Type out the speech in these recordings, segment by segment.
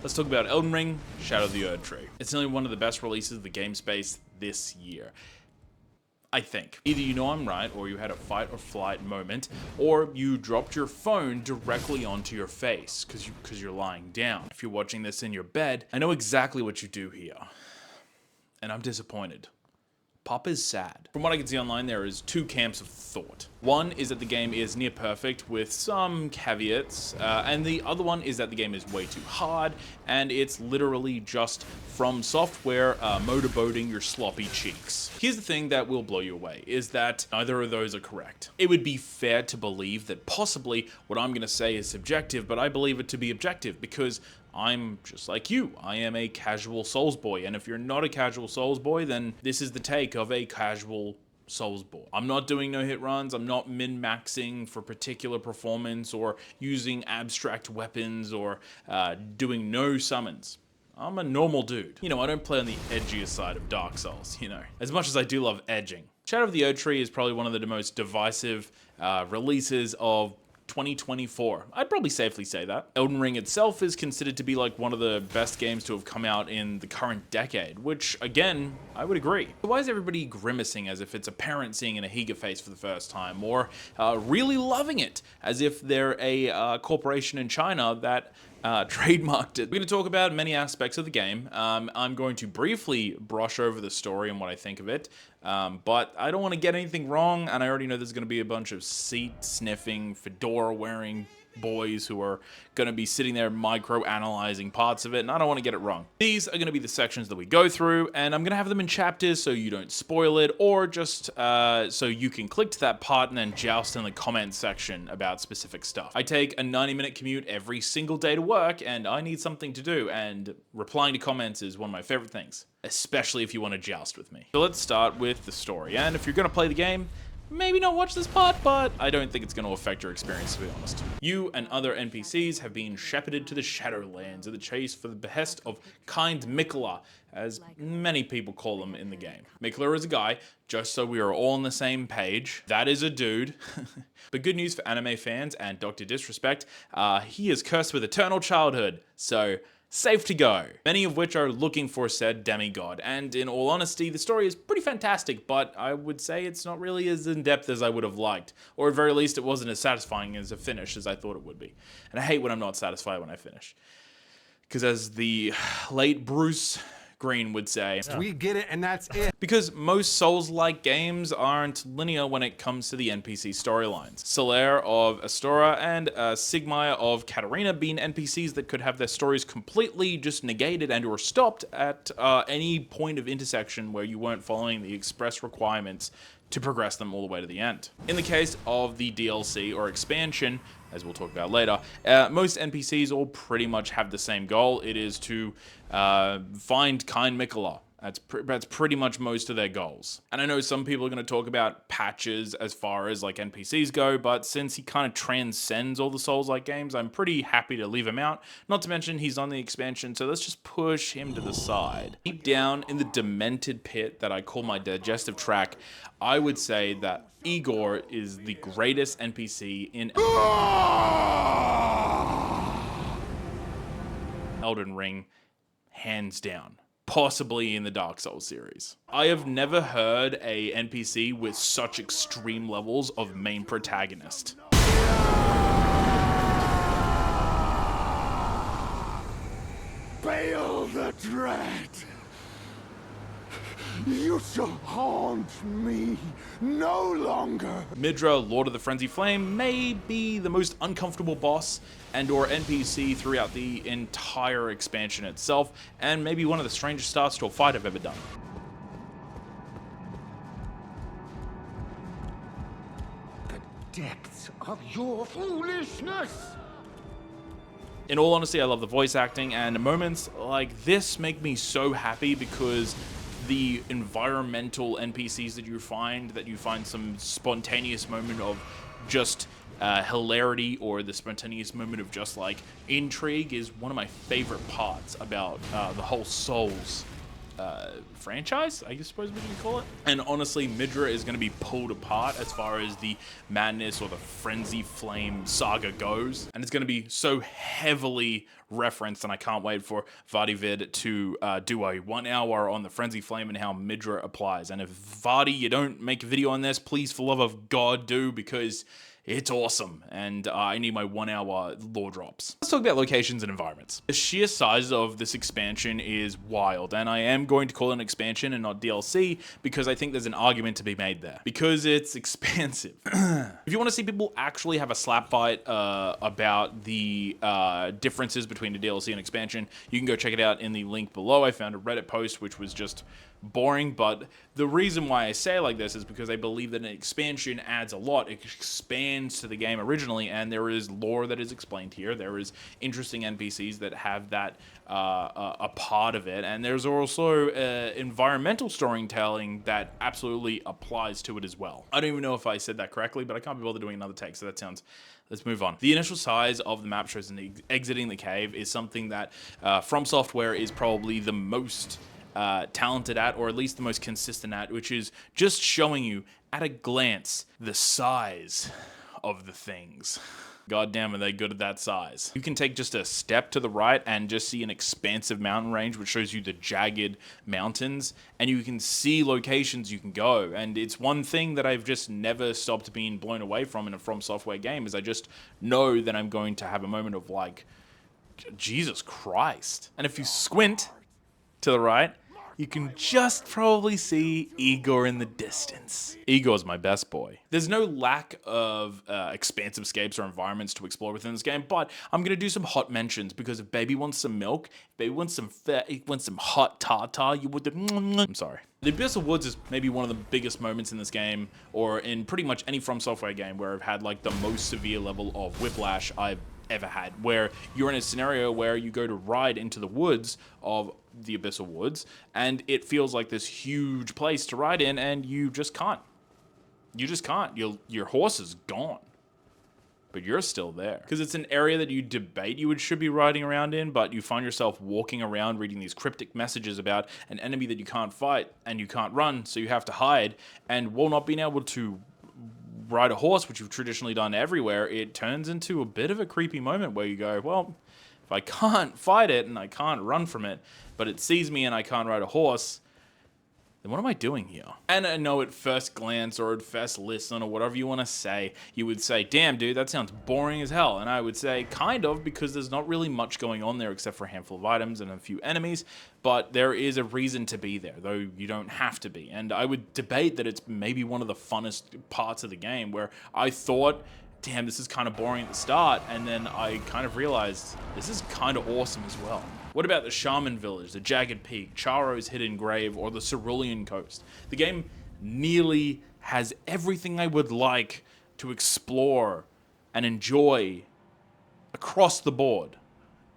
Let's talk about Elden Ring, Shadow of the Erdtree. It's nearly one of the best releases of the game space this year. I think. Either you know I'm right, or you had a fight or flight moment, or you dropped your phone directly onto your face because you're lying down. If you're watching this in your bed, I know exactly what you do here. And I'm disappointed. Pop is sad. From what I can see online, there is two camps of thought. One is that the game is near perfect with some caveats, and the other one is that the game is way too hard, and it's literally just from software motorboating your sloppy cheeks. Here's the thing that will blow you away, is that neither of those are correct. It would be fair to believe that possibly what I'm going to say is subjective, but I believe it to be objective because I'm just like you. I am a casual Souls boy, and if you're not a casual Souls boy, then this is the take of a casual Souls boy. I'm not doing no hit runs, I'm not min-maxing for particular performance or using abstract weapons or doing no summons. I'm a normal dude. You know, I don't play on the edgiest side of Dark Souls, you know, as much as I do love edging. Shadow of the Erdtree is probably one of the most divisive releases of 2024. I'd probably safely say that. Elden Ring itself is considered to be like one of the best games to have come out in the current decade, which again, I would agree. But why is everybody grimacing as if it's a parent seeing an Ahiga face for the first time, or really loving it as if they're a corporation in China that trademarked it? We're going to talk about many aspects of the game. I'm going to briefly brush over the story and what I think of it, but I don't want to get anything wrong, and I already know there's going to be a bunch of seat-sniffing, fedora-wearing boys who are going to be sitting there micro-analyzing parts of it, and I don't want to get it wrong. These are going to be the sections that we go through, and I'm going to have them in chapters so you don't spoil it, or just so you can click to that part and then joust in the comment section about specific stuff. I take a 90-minute commute every single day to work, and I need something to do, and replying to comments is one of my favorite things, especially if you want to joust with me. So let's start with the story, and if you're going to play the game, maybe not watch this part, but I don't think it's going to affect your experience, to be honest. You and other NPCs have been shepherded to the Shadowlands in the chase for the behest of kind Mikola, as many people call him in the game. Mikola is a guy, just so we are all on the same page. That is a dude. But good news for anime fans and Dr. Disrespect, he is cursed with eternal childhood, so safe to go. Many of which are looking for said demigod, and in all honesty, the story is pretty fantastic, but I would say it's not really as in-depth as I would have liked, or at very least it wasn't as satisfying as a finish as I thought it would be. And I hate when I'm not satisfied when I finish. Because as the late Bruce Green would say, we get it and that's it. Because most Souls-like games aren't linear when it comes to the NPC storylines. Solaire of Astora and Sigmire of Katarina being NPCs that could have their stories completely just negated and or stopped at any point of intersection where you weren't following the express requirements to progress them all the way to the end. In the case of the DLC or expansion, as we'll talk about later, most NPCs all pretty much have the same goal. It is to find kind Mikola. That's pretty much most of their goals. And I know some people are going to talk about patches as far as like NPCs go, but since he kind of transcends all the Souls-like games, I'm pretty happy to leave him out. Not to mention he's on the expansion, so let's just push him to the side. Deep down in the demented pit that I call my digestive tract, I would say that Igor is the greatest NPC in Elden Ring, hands down. Possibly in the Dark Souls series. I have never heard a NPC with such extreme levels of main protagonist. Bail the dread. You shall haunt me no longer. Midra, Lord of the Frenzy Flame, may be the most uncomfortable boss and or NPC throughout the entire expansion itself, and maybe one of the strangest starts to a fight I've ever done. The depths of your foolishness. In all honesty, I love the voice acting, and moments like this make me so happy because the environmental NPCs that you find some spontaneous moment of just hilarity or the spontaneous moment of just like intrigue is one of my favorite parts about the whole Souls franchise, I suppose we can call it. And honestly, Midra is going to be pulled apart as far as the madness or the frenzy flame saga goes, and it's going to be so heavily referenced, and I can't wait for Vardyvid to do a 1 hour on the frenzy flame and how Midra applies. And if Vardy, you don't make a video on this, please for love of God do, because it's awesome, and I need my 1 hour lore drops. Let's talk about locations and environments. The sheer size of this expansion is wild, and I am going to call it an expansion and not DLC because I think there's an argument to be made there. Because it's expansive. If you want to see people actually have a slap fight about the differences between the DLC and expansion, you can go check it out in the link below. I found a Reddit post which was just boring, but the reason why I say it like this is because I believe that an expansion adds a lot. It expands to the game originally, and there is lore that is explained here. There is interesting NPCs that have that a part of it, and there's also environmental storytelling that absolutely applies to it as well. I don't even know if I said that correctly, but I can't be bothered doing another take, so that sounds... Let's move on. The initial size of the map shows in exiting the cave is something that From Software is probably the most talented at, or at least the most consistent at, which is just showing you at a glance the size of the things. God damn, are they good at that size. You can take just a step to the right and just see an expansive mountain range which shows you the jagged mountains, and you can see locations you can go. And it's one thing that I've just never stopped being blown away from in a From Software game, is I just know that I'm going to have a moment of like, Jesus Christ. And if you squint to the right, you can just probably see Igor in the distance. Igor's my best boy. There's no lack of expansive scapes or environments to explore within this game, but I'm gonna do some hot mentions, because if baby wants some milk, if baby wants some hot tartar, you would. I'm sorry. The Abyssal Woods is maybe one of the biggest moments in this game, or in pretty much any From Software game, where I've had like the most severe level of whiplash I've ever had, where you're in a scenario where you go to ride into the woods of the Abyssal Woods, and it feels like this huge place to ride in, and you just can't. You just can't. Your horse is gone, but you're still there. Because it's an area that you debate you should be riding around in, but you find yourself walking around reading these cryptic messages about an enemy that you can't fight, and you can't run, so you have to hide, and while not being able to ride a horse, which you've traditionally done everywhere, it turns into a bit of a creepy moment where you go, well, if I can't fight it and I can't run from it, but it sees me and I can't ride a horse, then what am I doing here? And I know at first glance, or at first listen, or whatever you want to say, you would say, damn dude, that sounds boring as hell. And I would say, kind of, because there's not really much going on there except for a handful of items and a few enemies, but there is a reason to be there, though you don't have to be. And I would debate that it's maybe one of the funnest parts of the game, where I thought, damn, this is kind of boring at the start, and then I kind of realized this is kind of awesome as well. What about the Shaman Village, the Jagged Peak, Charo's Hidden Grave, or the Cerulean Coast? The game nearly has everything I would like to explore and enjoy across the board,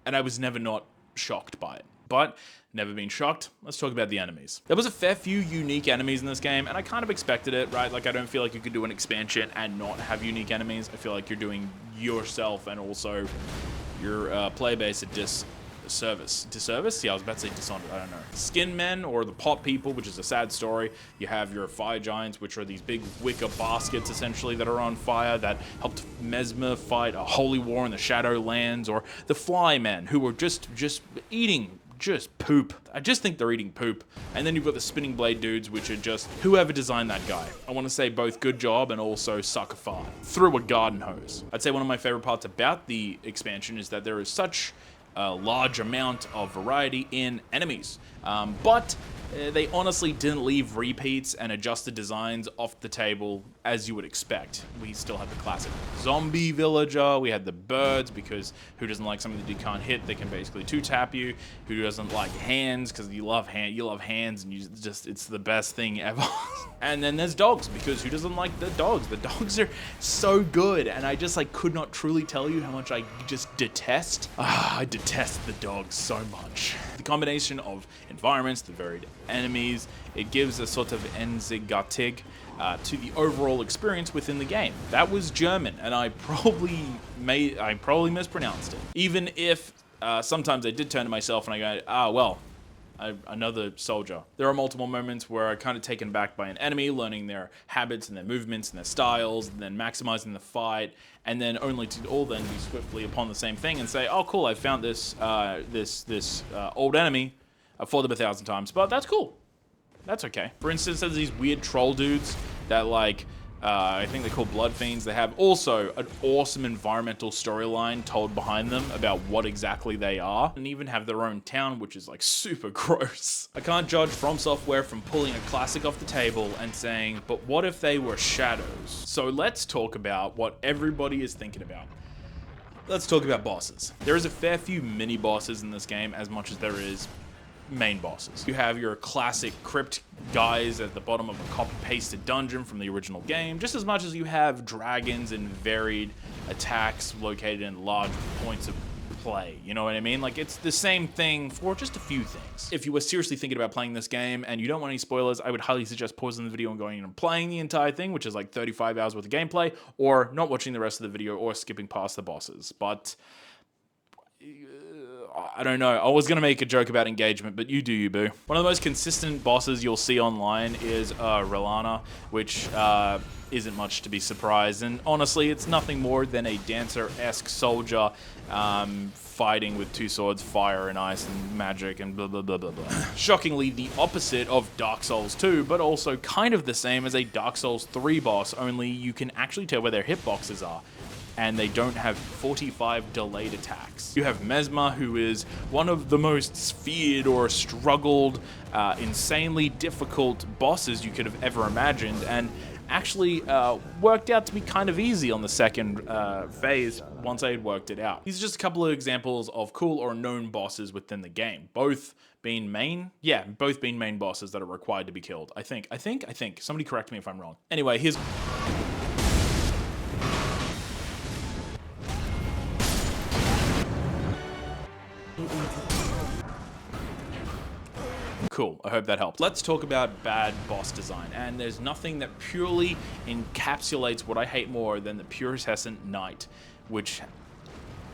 and I was never not shocked by it. But never been shocked. Let's talk about the enemies. There was a fair few unique enemies in this game, and I kind of expected it, right? Like, I don't feel like you could do an expansion and not have unique enemies. I feel like you're doing yourself and also your player base a disservice? Yeah, I was about to say dishonored, I don't know. Skin Men, or the Pot People, which is a sad story. You have your Fire Giants, which are these big wicker baskets, essentially, that are on fire, that helped Mesmer fight a holy war in the Shadowlands, or the Fly Men, who were just eating poop. I just think they're eating poop. And then you've got the Spinning Blade dudes, which are just, whoever designed that guy. I want to say both good job and also suck a fart through a garden hose. I'd say one of my favorite parts about the expansion is that there is such a large amount of variety in enemies, but they honestly didn't leave repeats and adjusted designs off the table as you would expect. We still had the classic zombie villager, we had the birds, because who doesn't like something that you can't hit, they can basically two-tap you, who doesn't like hands, because you love hands, and it's the best thing ever. And then there's dogs, because who doesn't like the dogs? The dogs are so good, and I could not truly tell you how much I just detest. I detest the dogs so much. The combination of environments, the varied enemies, it gives a sort of Einzigartig to the overall experience within the game. That was German, and I probably mispronounced it. Even if sometimes I did turn to myself and I go, well, another soldier. There are multiple moments where I'm kind of taken back by an enemy, learning their habits and their movements and their styles, and then maximizing the fight, and then only to all then be swiftly upon the same thing and say, oh cool, I found this old enemy. I've fought them 1,000 times, but that's cool. That's okay. For instance, there's these weird troll dudes that like, I think they're called Blood Fiends. They have also an awesome environmental storyline told behind them about what exactly they are, and even have their own town, which is like super gross. I can't judge From Software from pulling a classic off the table and saying, but what if they were shadows? So let's talk about what everybody is thinking about. Let's talk about bosses. There is a fair few mini bosses in this game as much as there is main bosses. You have your classic crypt guys at the bottom of a copy-pasted dungeon from the original game, just as much as you have dragons and varied attacks located in large points of play. You know what I mean? Like, it's the same thing for just a few things. If you were seriously thinking about playing this game and you don't want any spoilers, I would highly suggest pausing the video and going in and playing the entire thing, which is like 35 hours worth of gameplay, or not watching the rest of the video or skipping past the bosses. But I don't know. I was going to make a joke about engagement, but you do you, boo. One of the most consistent bosses you'll see online is Relana, which isn't much to be surprised. And honestly, it's nothing more than a dancer-esque soldier fighting with two swords, fire and ice and magic and blah, blah, blah, blah, blah. Shockingly, the opposite of Dark Souls 2, but also kind of the same as a Dark Souls 3 boss, only you can actually tell where their hitboxes are, and they don't have 45 delayed attacks. You have Mesmer, who is one of the most feared or struggled, insanely difficult bosses you could have ever imagined, and actually worked out to be kind of easy on the second phase once I had worked it out. These are just a couple of examples of cool or known bosses within the game, both being main bosses that are required to be killed. I think. Somebody correct me if I'm wrong. Anyway, here's... Cool, I hope that helped. Let's talk about bad boss design, and there's nothing that purely encapsulates what I hate more than the Putrescent Knight, which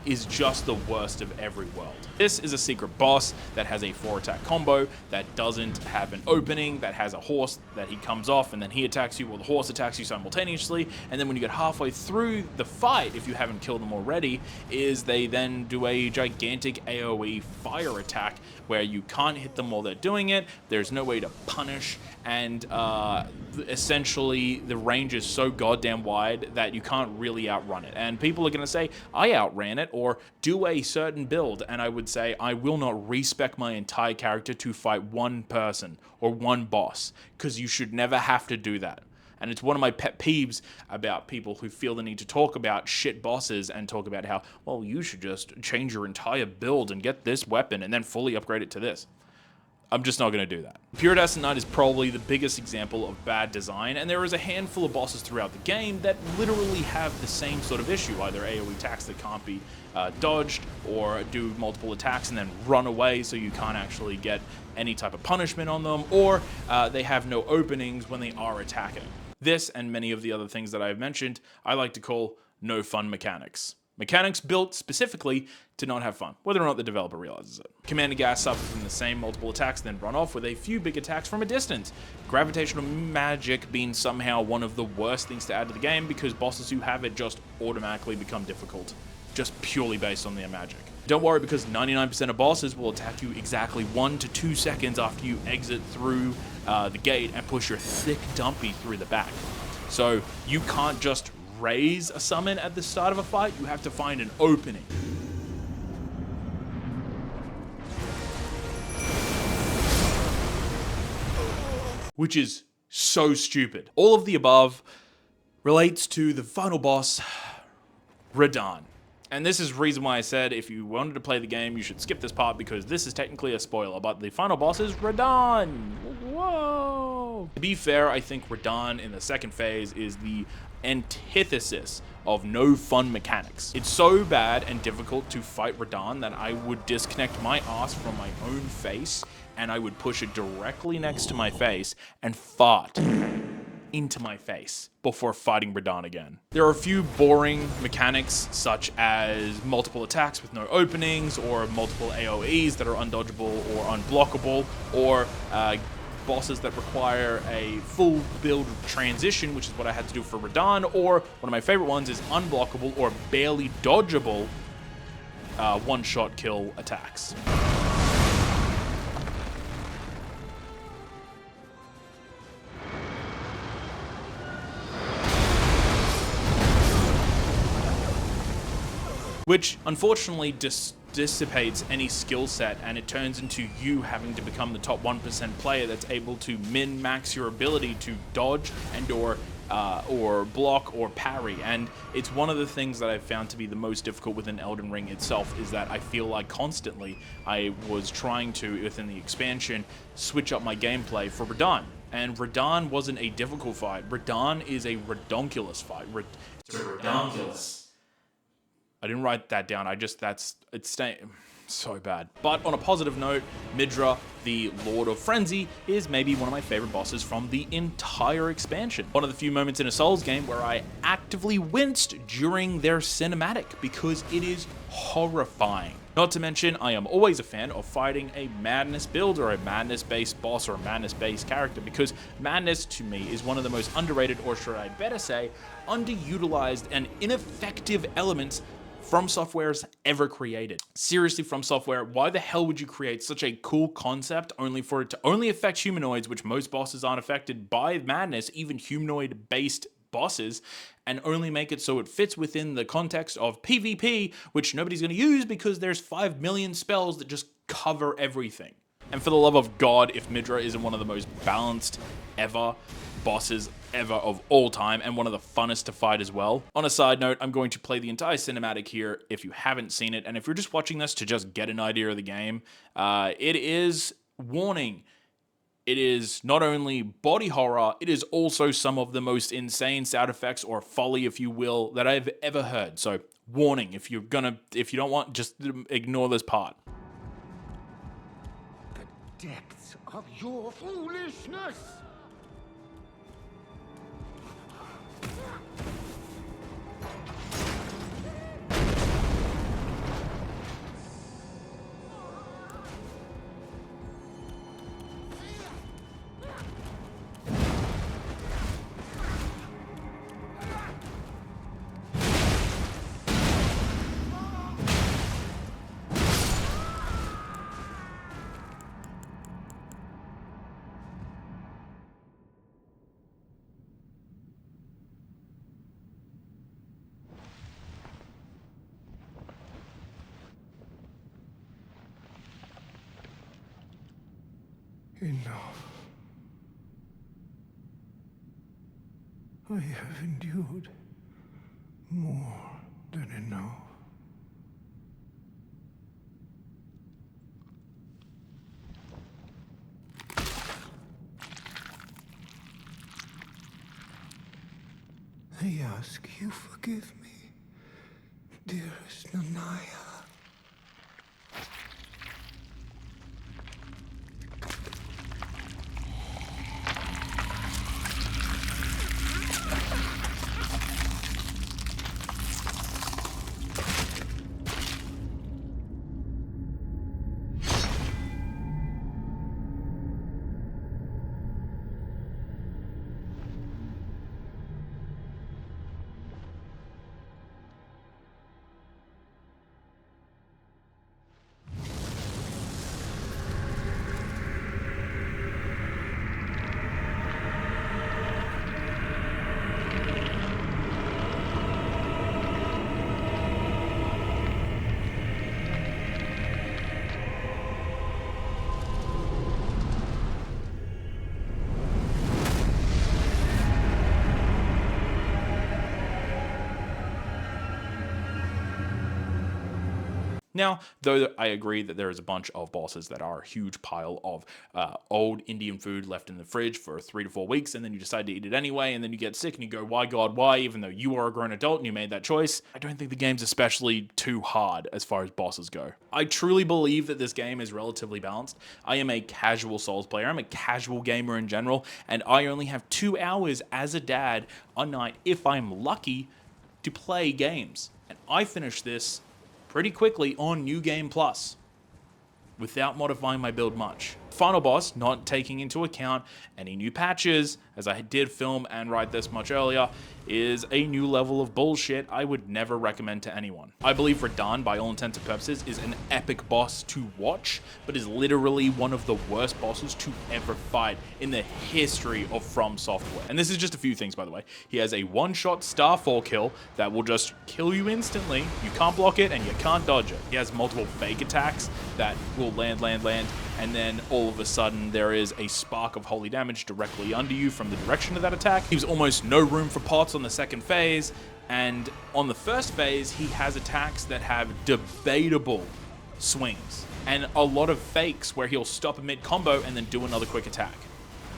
is just the worst of every world. This is a secret boss that has a 4-attack combo, that doesn't have an opening, that has a horse that he comes off and then he attacks you, or the horse attacks you simultaneously, and then when you get halfway through the fight, if you haven't killed them already, is they then do a gigantic AoE fire attack where you can't hit them while they're doing it, there's no way to punish, and essentially the range is so goddamn wide that you can't really outrun it. And people are gonna say, I outran it, or do a certain build, and I would say I will not respec my entire character to fight one person or one boss, because you should never have to do that. And it's one of my pet peeves about people who feel the need to talk about shit bosses and talk about how, well, you should just change your entire build and get this weapon and then fully upgrade it to this. I'm just not going to do that. Putrescent Knight is probably the biggest example of bad design, and there is a handful of bosses throughout the game that literally have the same sort of issue, either AoE attacks that can't be dodged, or do multiple attacks and then run away so you can't actually get any type of punishment on them, or they have no openings when they are attacking. This, and many of the other things that I've mentioned, I like to call no fun mechanics. Mechanics built specifically to not have fun, whether or not the developer realizes it. Commander Gas suffers from the same multiple attacks, then run off with a few big attacks from a distance. Gravitational magic being somehow one of the worst things to add to the game, because bosses who have it just automatically become difficult, just purely based on their magic. Don't worry, because 99% of bosses will attack you exactly 1 to 2 seconds after you exit through the gate and push your thick dumpy through the back. So you can't just raise a summon at the start of a fight, you have to find an opening. Which is so stupid. All of the above relates to the final boss, Radahn. And this is the reason why I said if you wanted to play the game, you should skip this part, because this is technically a spoiler, but the final boss is Radahn. Whoa! To be fair, I think Radahn in the second phase is the antithesis of no fun mechanics. It's so bad and difficult to fight Radahn that I would disconnect my ass from my own face, and I would push it directly next to my face and fart into my face before fighting Radahn again. There are a few boring mechanics, such as multiple attacks with no openings, or multiple AoEs that are undodgeable or unblockable, or bosses that require a full build transition, which is what I had to do for Radahn, or one of my favorite ones is unblockable or barely dodgeable one-shot kill attacks. Which unfortunately dissipates any skill set, and it turns into you having to become the top 1% player that's able to min-max your ability to dodge and or block or parry. And it's one of the things that I've found to be the most difficult within Elden Ring itself, is that I feel like constantly I was trying to, within the expansion, switch up my gameplay for Radahn. And Radahn wasn't a difficult fight. Radahn is a redonkulous fight. It's redonkulous. I didn't write that down. It's staying so bad. But on a positive note, Midra, the Lord of Frenzy, is maybe one of my favorite bosses from the entire expansion. One of the few moments in a Souls game where I actively winced during their cinematic, because it is horrifying. Not to mention, I am always a fan of fighting a Madness build or a Madness-based boss or a Madness-based character, because Madness, to me, is one of the most underrated, or should I better say, underutilized and ineffective elements From Software's ever created. Seriously, From Software, why the hell would you create such a cool concept only for it to only affect humanoids, which most bosses aren't affected by Madness, even humanoid-based bosses, and only make it so it fits within the context of PvP, which nobody's going to use because there's 5 million spells that just cover everything. And for the love of God, if Midra isn't one of the most balanced bosses ever of all time, and one of the funnest to fight as well. On a side note, I'm going to play the entire cinematic here if you haven't seen it, and if you're just watching this to just get an idea of the game, it is, warning, it is not only body horror, it is also some of the most insane sound effects, or folly if you will, that I've ever heard. So warning, if you don't want, just ignore this part. The depths of your foolishness! Enough. I have endured more than enough. I ask you forgive me, dearest Nanaya. Now, though I agree that there is a bunch of bosses that are a huge pile of old Indian food left in the fridge for 3 to 4 weeks, and then you decide to eat it anyway, and then you get sick and you go, why God, why? Even though you are a grown adult and you made that choice, I don't think the game's especially too hard as far as bosses go. I truly believe that this game is relatively balanced. I am a casual Souls player. I'm a casual gamer in general, and I only have 2 hours as a dad a night, if I'm lucky, to play games. And I finished this pretty quickly on New Game Plus without modifying my build much. Final boss, not taking into account any new patches, as I did film and write this much earlier, is a new level of bullshit I would never recommend to anyone. I believe Radahn, by all intents and purposes, is an epic boss to watch, but is literally one of the worst bosses to ever fight in the history of From Software. And this is just a few things, by the way. He has a one-shot Starfall kill that will just kill you instantly. You can't block it and you can't dodge it. He has multiple fake attacks that will land, and then all of a sudden there is a spark of holy damage directly under you from the direction of that attack. Leaves almost no room for pots on the second phase, and on the first phase he has attacks that have debatable swings and a lot of fakes where he'll stop a mid-combo and then do another quick attack.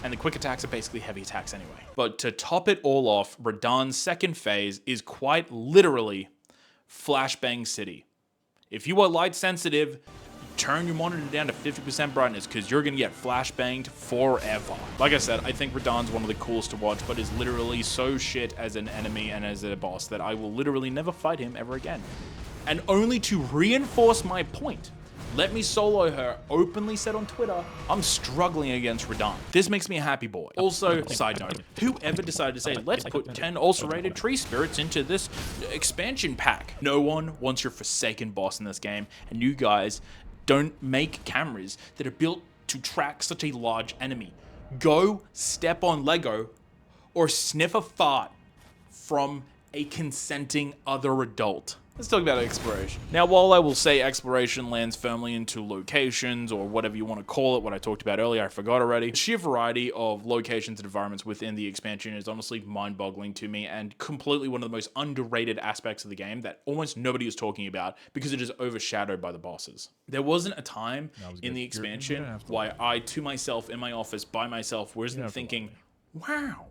And the quick attacks are basically heavy attacks anyway. But to top it all off, Radahn's second phase is quite literally Flashbang City. If you are light sensitive, turn your monitor down to 50% brightness because you're going to get flashbanged forever. Like I said, I think Radahn's one of the coolest to watch, but is literally so shit as an enemy and as a boss that I will literally never fight him ever again. And only to reinforce my point, Let Me Solo Her openly said on Twitter, I'm struggling against Radahn. This makes me a happy boy. Also, side note, whoever decided to say, let's put 10 ulcerated tree spirits into this expansion pack? No one wants your forsaken boss in this game, and you guys don't make cameras that are built to track such a large enemy. Go step on Lego or sniff a fart from a consenting other adult. Let's talk about exploration. Now, while I will say exploration lands firmly into locations or whatever you want to call it, what I talked about earlier, I forgot already. The sheer variety of locations and environments within the expansion is honestly mind-boggling to me and completely one of the most underrated aspects of the game that almost nobody is talking about because it is overshadowed by the bosses. There wasn't a time in the expansion why I, to myself, in my office, by myself, wasn't thinking, wow,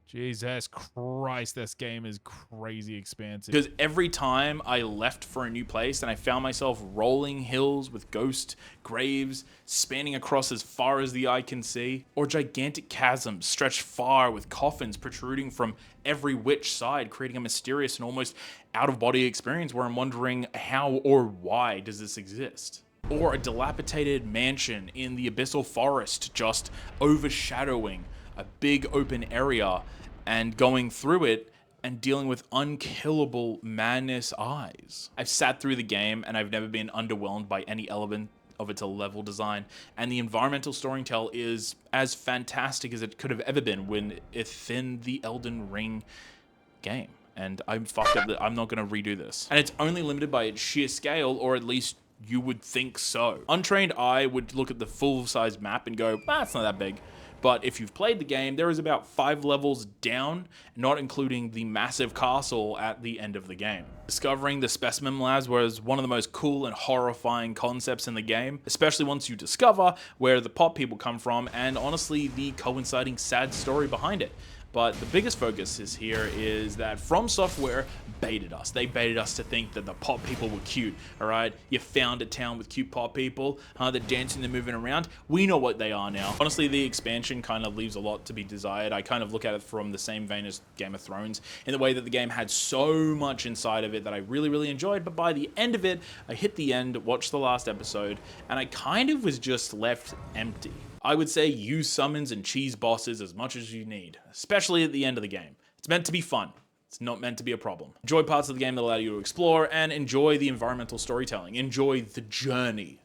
Jesus Christ, this game is crazy expansive. because every time I left for a new place and I found myself rolling hills with ghost graves spanning across as far as the eye can see, or gigantic chasms stretched far with coffins protruding from every which side, creating a mysterious and almost out-of-body experience where I'm wondering how or why does this exist? Or a dilapidated mansion in the abyssal forest just overshadowing a big open area and going through it and dealing with unkillable madness eyes. I've sat through the game and I've never been underwhelmed by any element of its level design, and the environmental storytelling is as fantastic as it could have ever been when within the Elden Ring game. And I'm fucked up that I'm not going to redo this. And it's only limited by its sheer scale, or at least you would think so. Untrained eye would look at the full-size map and go, ah, it's not that big. But if you've played the game, there is about 5 levels down, not including the massive castle at the end of the game. Discovering the specimen labs was one of the most cool and horrifying concepts in the game, especially once you discover where the pot people come from and honestly the coinciding sad story behind it. But the biggest focus is that From Software baited us. They baited us to think that the pot people were cute, alright? You found a town with cute pot people, they're dancing, they're moving around. We know what they are now. Honestly, the expansion kind of leaves a lot to be desired. I kind of look at it from the same vein as Game of Thrones, in the way that the game had so much inside of it that I really, really enjoyed, but by the end of it, I hit the end, watched the last episode, and I kind of was just left empty. I would say use summons and cheese bosses as much as you need, especially at the end of the game. It's meant to be fun. It's not meant to be a problem. Enjoy parts of the game that allow you to explore and enjoy the environmental storytelling. Enjoy the journey,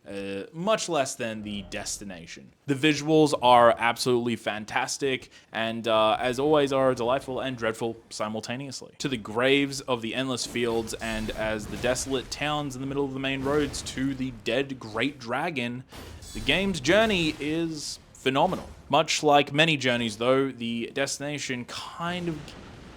much less than the destination. The visuals are absolutely fantastic and, as always, are delightful and dreadful simultaneously. To the graves of the endless fields and as the desolate towns in the middle of the main roads to the dead great dragon, the game's journey is phenomenal. Much like many journeys, though, the destination kind of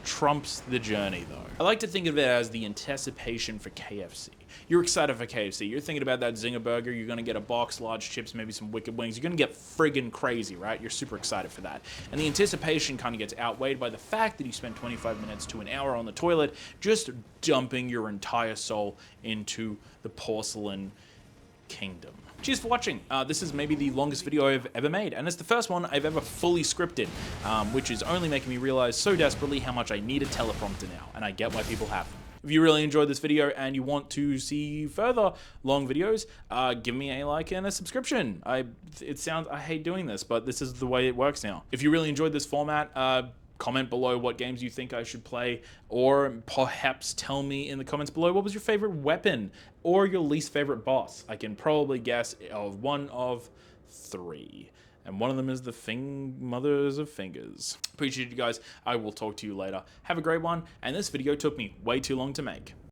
trumps the journey, though. I like to think of it as the anticipation for KFC. You're excited for KFC. You're thinking about that Zinger burger. You're going to get a box, large chips, maybe some wicked wings. You're going to get friggin' crazy, right? You're super excited for that. And the anticipation kind of gets outweighed by the fact that you spend 25 minutes to an hour on the toilet just dumping your entire soul into the porcelain kingdom. Cheers for watching. This is maybe the longest video I've ever made, and it's the first one I've ever fully scripted, which is only making me realize so desperately how much I need a teleprompter now, and I get why people have them. If you really enjoyed this video and you want to see further long videos, give me a like and a subscription. I hate doing this, but this is the way it works now. If you really enjoyed this format, comment below what games you think I should play, or perhaps tell me in the comments below what was your favorite weapon or your least favorite boss. I can probably guess of one of 3. And one of them is the Mothers of Fingers. Appreciate you guys. I will talk to you later. Have a great one. And this video took me way too long to make.